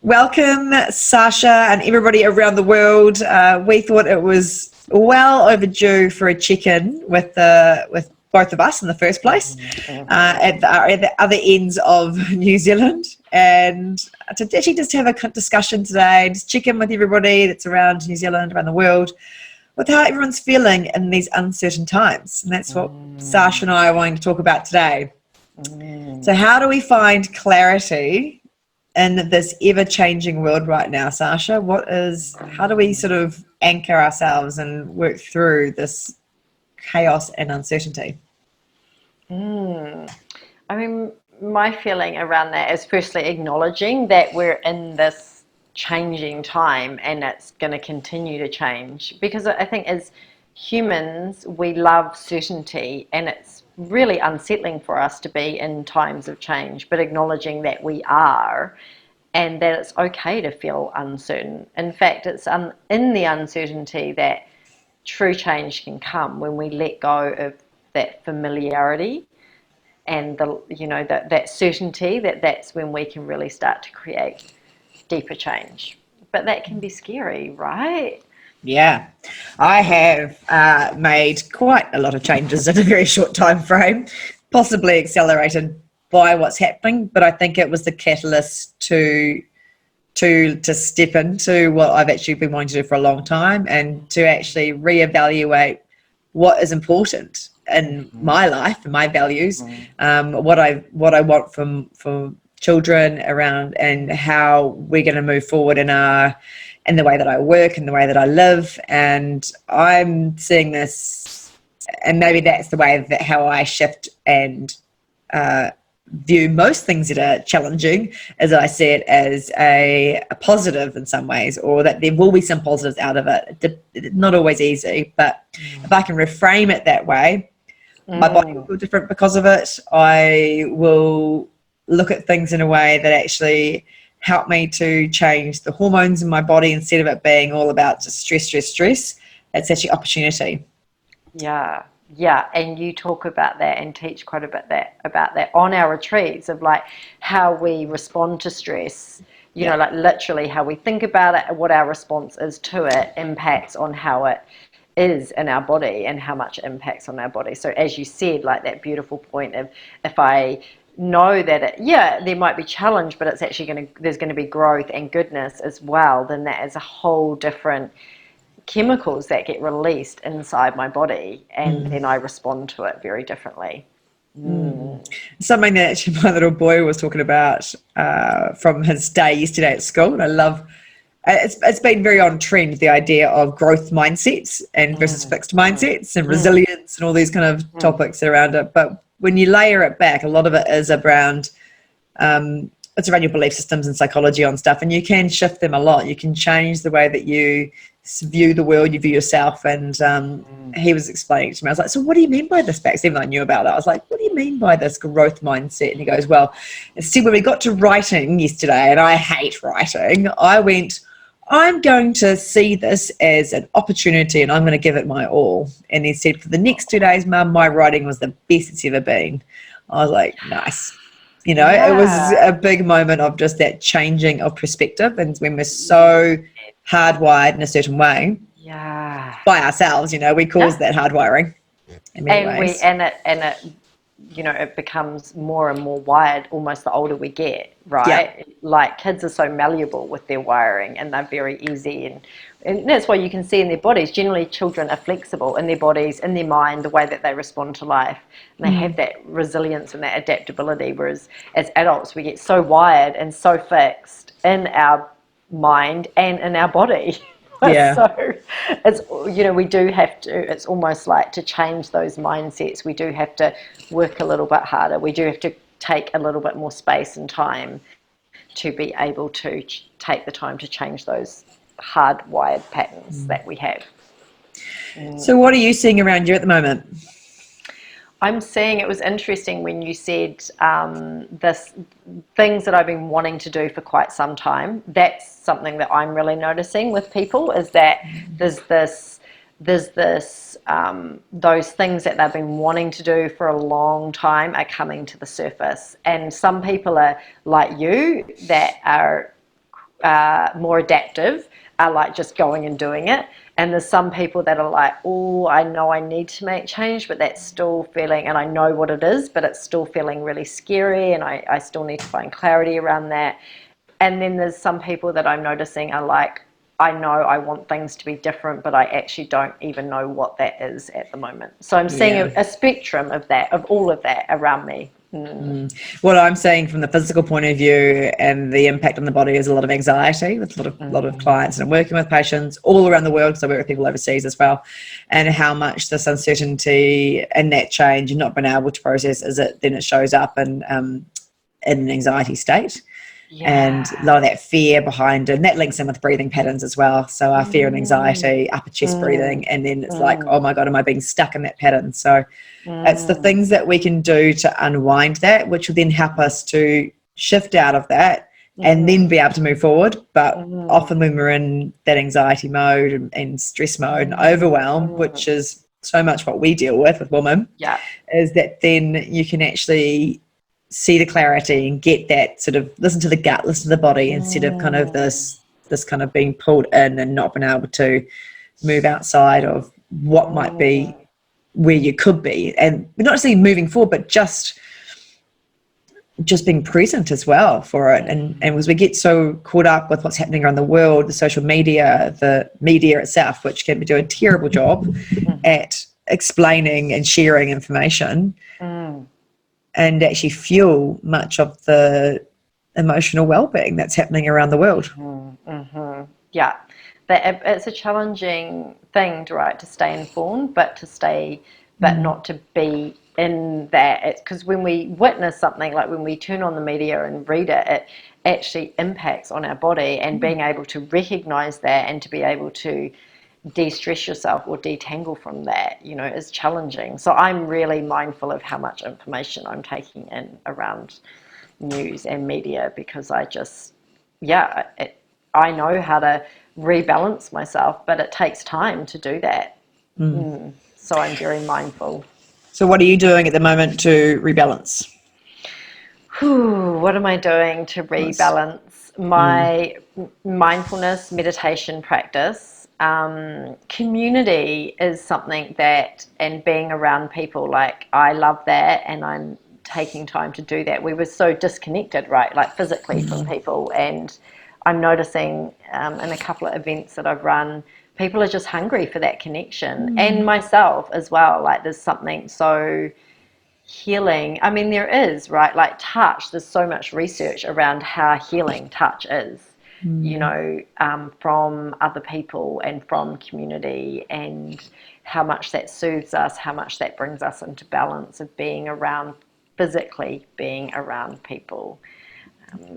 Welcome, Sarsha and everybody around the world. We thought it was well overdue for a check-in with both of us in the first place at the other ends of New Zealand, and to actually just have a discussion today, just check in with everybody that's around New Zealand, around the world, with how everyone's feeling in these uncertain times. And that's what Sarsha and I are wanting to talk about today. So how do we find clarity in this ever-changing world right now, Sarsha? How do we sort of anchor ourselves and work through this chaos and uncertainty? I mean, my feeling around that is firstly acknowledging that we're in this changing time and it's going to continue to change, because I think as humans we love certainty, and it's really unsettling for us to be in times of change, but acknowledging that we are, and that it's okay to feel uncertain. In fact, it's in the uncertainty that true change can come, when we let go of that familiarity and that certainty. That's when we can really start to create deeper change. But that can be scary, right? Yeah, I have made quite a lot of changes in a very short time frame, possibly accelerated by what's happening, but I think it was the catalyst to step into what I've actually been wanting to do for a long time, and to actually reevaluate what is important in my life and my values, what I want from children around, and how we're going to move forward in the way that I work and the way that I live. And I'm seeing this, and maybe that's the way that how I shift and view most things that are challenging, as I see it as a positive in some ways, or that there will be some positives out of it. It's not always easy, but if I can reframe it that way, my body will feel different because of it. I will look at things in a way that actually help me to change the hormones in my body, instead of it being all about just stress. It's actually opportunity. Yeah, and you talk about that and teach quite a bit about that on our retreats, of like how we respond to stress. You know, like literally how we think about it, what our response is to it impacts on how it is in our body and how much it impacts on our body. So as you said, like that beautiful point of, if I know that there might be challenge, but it's actually there's going to be growth and goodness as well, then that is a whole different chemicals that get released inside my body, and then I respond to it very differently. Something that actually my little boy was talking about from his day yesterday at school, and I love it's been very on trend, the idea of growth mindsets and versus fixed mindsets, and resilience and all these kind of topics around it. But when you layer it back, a lot of it is around it's around your belief systems and psychology on stuff, and you can shift them a lot. You can change the way that you view the world, you view yourself. And he was explaining to me, I was like, so what do you mean by this, Bax? Even though I knew about it, I was like, what do you mean by this growth mindset? And he goes, well, see, when we got to writing yesterday, and I hate writing, I went, I'm going to see this as an opportunity and I'm going to give it my all. And he said, for the next 2 days, Mum, my writing was the best it's ever been. I was like, nice. You know, it was a big moment of just that changing of perspective. And when we're so hardwired in a certain way by ourselves, you know, we cause that hardwiring in many ways. It becomes more and more wired almost the older we get, right? Like kids are so malleable with their wiring, and they're very easy, and that's why you can see in their bodies, generally children are flexible in their bodies, in their mind, the way that they respond to life, and they have that resilience and that adaptability, whereas as adults we get so wired and so fixed in our mind and in our body. So it's, we do have to, it's almost like to change those mindsets, we do have to work a little bit harder. We do have to take a little bit more space and time to be able to take the time to change those hardwired patterns that we have. So what are you seeing around you at the moment? I'm seeing, it was interesting when you said this things that I've been wanting to do for quite some time. That's something that I'm really noticing with people, is that there's this those things that they've been wanting to do for a long time are coming to the surface. And some people are like you, that are more adaptive are like just going and doing it. And there's some people that are like, oh, I know I need to make change, but that's still feeling, and I know what it is, but it's still feeling really scary, and I still need to find clarity around that. And then there's some people that I'm noticing are like, I know I want things to be different, but I actually don't even know what that is at the moment. So I'm seeing a spectrum of that, of all of that around me. What I'm seeing from the physical point of view and the impact on the body is a lot of anxiety with a lot of clients, and I'm working with patients all around the world because I work with people overseas as well, and how much this uncertainty and that change and not being able to process then it shows up in an anxiety state. And a lot of that fear behind it, and that links in with breathing patterns as well. So our fear and anxiety, upper chest breathing, and then it's like, oh my God, am I being stuck in that pattern? So it's the things that we can do to unwind that, which will then help us to shift out of that and then be able to move forward. But often when we're in that anxiety mode and stress mode and overwhelm, which is so much what we deal with women, is that then you can actually see the clarity and get that sort of listen to the gut, listen to the body, instead of kind of this kind of being pulled in and not being able to move outside of what might be where you could be. And not necessarily moving forward, but just being present as well for it. And as we get so caught up with what's happening around the world, the social media, the media itself, which can do a terrible job at explaining and sharing information, and actually fuel much of the emotional well-being that's happening around the world. Yeah, it's a challenging thing, right, to stay informed, but not to be in that. Because when we witness something, like when we turn on the media and read it, it actually impacts on our body, and being able to recognize that and to be able to de-stress yourself or detangle from that, is challenging. So I'm really mindful of how much information I'm taking in around news and media, because I know how to rebalance myself, but it takes time to do that. So I'm very mindful. So what are you doing at the moment to rebalance? What am I doing to rebalance? My mindfulness meditation practice. Community is something that, and being around people, like I love that, and I'm taking time to do that. We were so disconnected, right, like physically from people, and I'm noticing in a couple of events that I've run, people are just hungry for that connection, and myself as well. Like there's something so healing. I mean, there is, right, like touch. There's so much research around how healing touch is. From other people and from community, and how much that soothes us, how much that brings us into balance of physically being around people.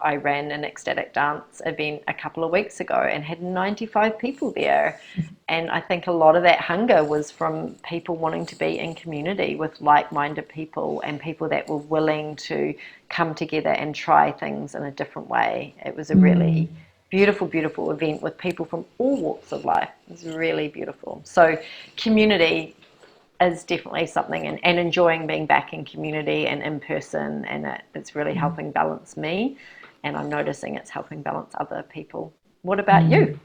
I ran an ecstatic dance event a couple of weeks ago and had 95 people there. And I think a lot of that hunger was from people wanting to be in community with like-minded people, and people that were willing to come together and try things in a different way. It was a really beautiful, beautiful event with people from all walks of life. It was really beautiful. So community is definitely something, and enjoying being back in community and in person, and it's really helping balance me, and I'm noticing it's helping balance other people. What about you?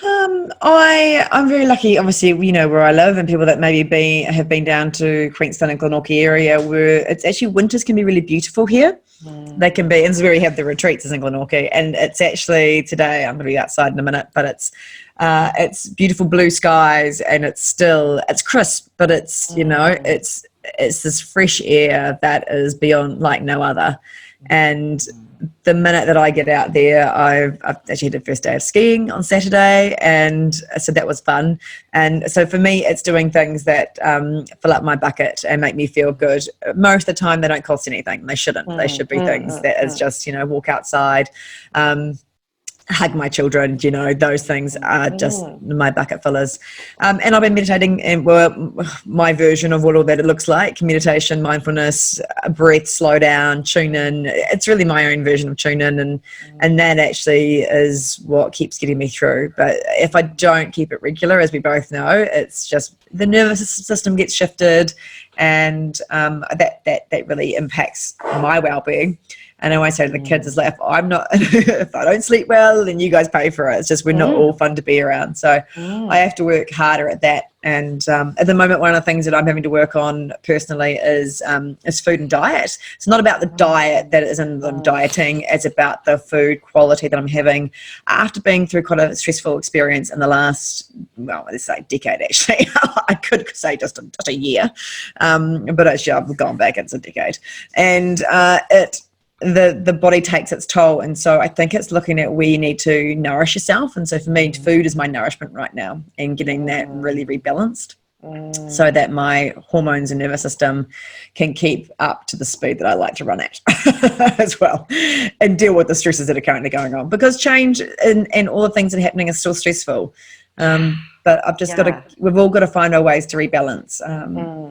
I'm very lucky, obviously, where I live, and people that maybe have been down to Queenstown and Glenorchy area, where it's actually winters can be really beautiful here. They can be, and this is where we have the retreats, is in Glenorchy, and it's actually today, I'm going to be outside in a minute, but it's beautiful blue skies, and it's crisp, but it's it's this fresh air that is beyond like no other. And the minute that I get out there, I've actually had the first day of skiing on Saturday, and so that was fun. And so for me, it's doing things that fill up my bucket and make me feel good. Most of the time, they don't cost anything. They shouldn't. They should be things that is just, walk outside, hug my children, those things are just my bucket fillers. And I've been meditating, and my version of what all that it looks like: meditation, mindfulness, breath, slow down, tune in. It's really my own version of tune in, and that actually is what keeps getting me through. But if I don't keep it regular, as we both know, it's just the nervous system gets shifted, and that really impacts my well-being. And I always say to the kids, it's like, if I'm not, if I don't sleep well, then you guys pay for it. It's just, we're not all fun to be around. So I have to work harder at that. And at the moment, one of the things that I'm having to work on personally is food and diet. It's not about the diet that isn't I'm dieting. It's about the food quality that I'm having after being through quite a stressful experience in the last, well, let's say decade, actually. I could say just a year. But actually, I've gone back, it's a decade. And the body takes its toll, and so I think it's looking at where you need to nourish yourself. And so for me, food is my nourishment right now, and getting that really rebalanced so that my hormones and nervous system can keep up to the speed that I like to run at as well, and deal with the stresses that are currently going on, because change and all the things that are happening is still stressful. But I've just we've all got to find our ways to rebalance.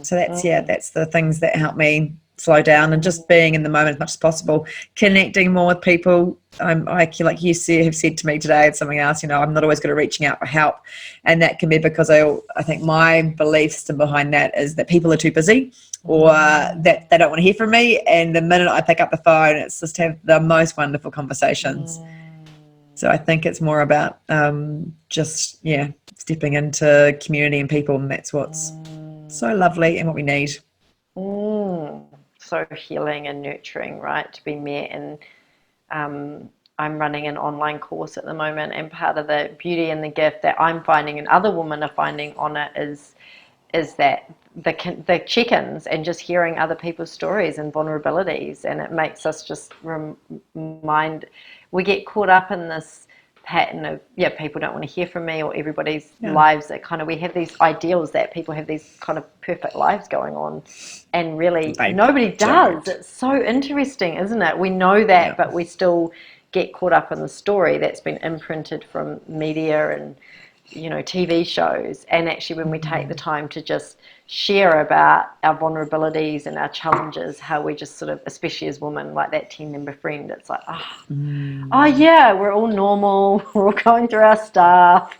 So that's the things that help me slow down, and just being in the moment as much as possible, connecting more with people. Like you have said to me today, it's something else, I'm not always good at reaching out for help. And that can be because I think my belief system behind that is that people are too busy, or that they don't want to hear from me. And the minute I pick up the phone, it's just to have the most wonderful conversations. So I think it's more about just stepping into community and people, and that's what's so lovely and what we need. So healing and nurturing, right, to be met. And I'm running an online course at the moment, and part of the beauty and the gift that I'm finding and other women are finding on it is that the check-ins and just hearing other people's stories and vulnerabilities, and it makes us just remind. We get caught up in this pattern of people don't want to hear from me, or everybody's lives that kind of, we have these ideals that people have these kind of perfect lives going on, and really nobody does. It's so interesting, isn't it? We know that, but we still get caught up in the story that's been imprinted from media and TV shows. And actually, when we take the time to just share about our vulnerabilities and our challenges, how we just sort of, especially as women, like that 10-member friend, it's like, we're all normal, we're all going through our stuff.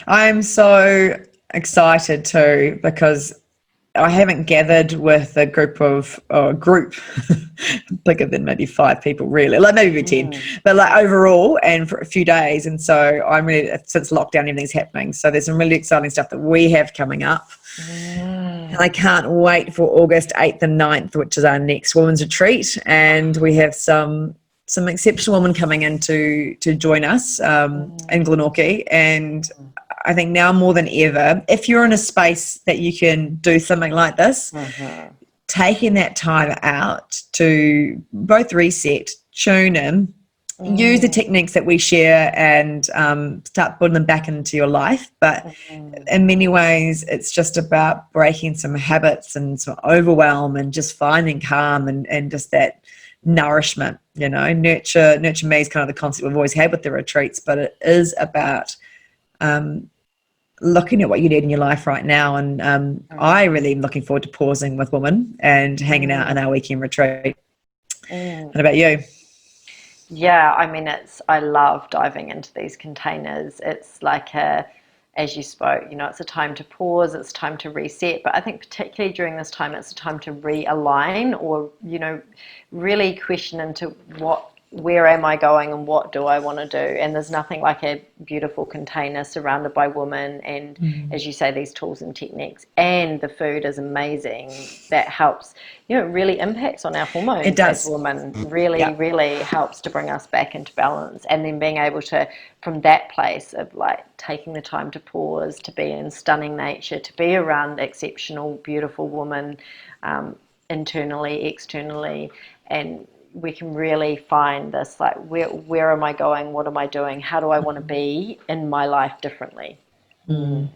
I'm so excited too, because I haven't gathered with a group bigger than maybe 5 people, really, like maybe 10, but like overall, and for a few days. And so I'm really, since lockdown, everything's happening. So there's some really exciting stuff that we have coming up. And I can't wait for August 8th and 9th, which is our next women's retreat. And we have some exceptional women coming in to join us in Glenorchy. And I think now more than ever, if you're in a space that you can do something like this, taking that time out to both reset, tune in, use the techniques that we share, and start putting them back into your life. But in many ways, it's just about breaking some habits and some overwhelm, and just finding calm and just that nourishment. Nurture me is kind of the concept we've always had with the retreats, but it is about looking at what you need in your life right now. And I really am looking forward to pausing with women and hanging out in our weekend retreat. What about you? Yeah, I mean, I love diving into these containers. It's like as you spoke, it's a time to pause, it's time to reset. But I think particularly during this time, it's a time to realign, or, really question into where am I going and what do I want to do? And there's nothing like a beautiful container surrounded by women, and as you say, these tools and techniques, and the food is amazing. That helps, it really impacts on our hormones. It does. As women, really helps to bring us back into balance. And then being able to, from that place of like taking the time to pause, to be in stunning nature, to be around exceptional, beautiful women, internally, externally, and we can really find this, like, where am I going? What am I doing? How do I want to be in my life differently? And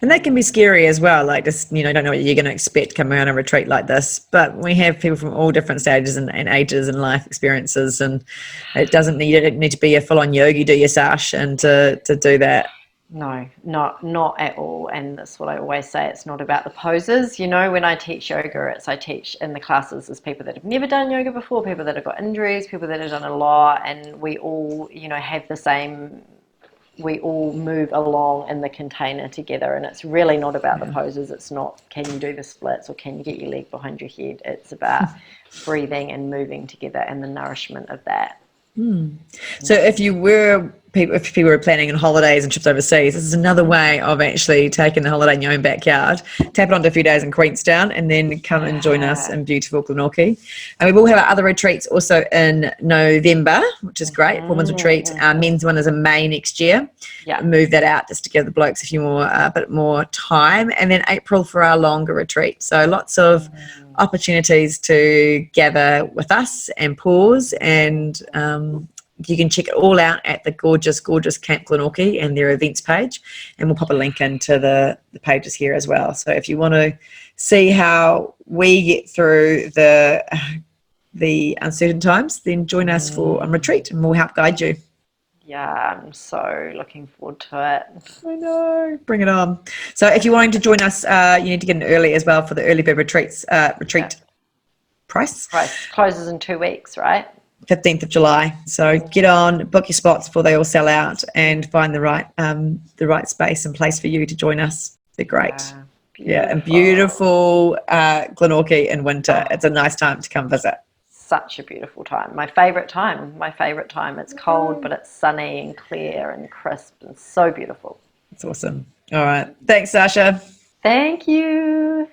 that can be scary as well. Like, just, don't know what you're going to expect coming on a retreat like this. But we have people from all different stages and ages and life experiences. And you don't need to be a full-on yogi, do your Sarsha, and to do that. No, not at all. And that's what I always say. It's not about the poses. When I teach yoga, I teach in the classes as people that have never done yoga before, people that have got injuries, people that have done a lot, and we all, have the same we all move along in the container together, and it's really not about the poses. It's not, can you do the splits or can you get your leg behind your head? It's about breathing and moving together and the nourishment of that. So if people were planning on holidays and trips overseas, this is another way of actually taking the holiday in your own backyard, tap it onto a few days in Queenstown, and then come and join us in beautiful Glenorchy. And we will have our other retreats also in November, which is great. Women's retreat, men's one is in May next year. Yeah. Move that out just to give the blokes a bit more time, and then April for our longer retreat. So lots of opportunities to gather with us and pause, and you can check it all out at the gorgeous Camp Glenorchy and their events page, and we'll pop a link into the pages here as well. So if you want to see how we get through the uncertain times, then join us for a retreat and we'll help guide you. Yeah, I'm so looking forward to it. I know, bring it on. So if you're wanting to join us, you need to get in early as well for the early bird retreat price. Price closes in 2 weeks, right? 15th of July. So get on, book your spots before they all sell out, and find the right space and place for you to join us. They're great. Yeah, and beautiful Glenorchy in winter. It's a nice time to come visit. Such a beautiful time. My favourite time. It's cold, but it's sunny and clear and crisp and so beautiful. It's awesome. All right. Thanks, Sarsha. Thank you.